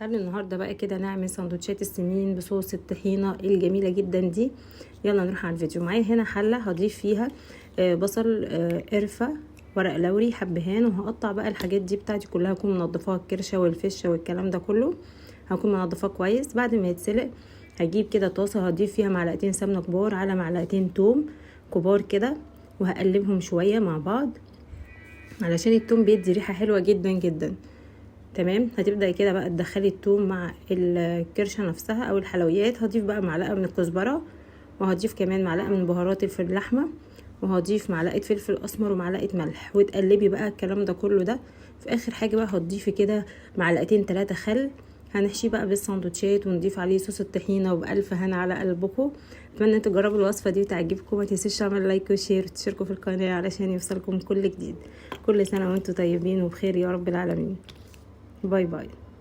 تعالوا النهارده بقى كده نعمل سندوتشات السمين بصوص الطحينه الجميله جدا دي. يلا نروح على الفيديو. معايا هنا حله هضيف فيها بصل، قرفه، ورق لوري، حبهان، وهقطع بقى الحاجات دي بتاعتي كلها. هكون منضفاها، الكرشه والفشه والكلام ده كله هكون منضفاه كويس. بعد ما يتسلق هجيب كده طاسه هضيف فيها معلقتين سمنه كبار على معلقتين توم كبار كده، وهقلبهم شويه مع بعض علشان التوم بيدي ريحه حلوه جدا جدا. تمام. هتبدأي كده بقى تدخلي التوم مع الكرشة نفسها او الحلويات. هضيف بقى معلقة من الكزبرة، وهضيف كمان معلقة من بهارات اللحمة، وهضيف معلقة فلفل اسمر ومعلقة ملح، وتقلبي بقى الكلام ده كله. ده في اخر حاجة بقى هتضيفي كده معلقتين 3 خل. هنحشيه بقى بالسندوتشات ونضيف عليه صوص الطحينة، وبألف هنا على قلبكم. اتمنى انتوا تجربوا الوصفة دي وتعجبكم. ما تنسوش تعملوا لايك وشير وتشتركوا في القناة علشان يوصلكم كل جديد. كل سنة وانتوا طيبين وبخير يا رب العالمين. باي باي.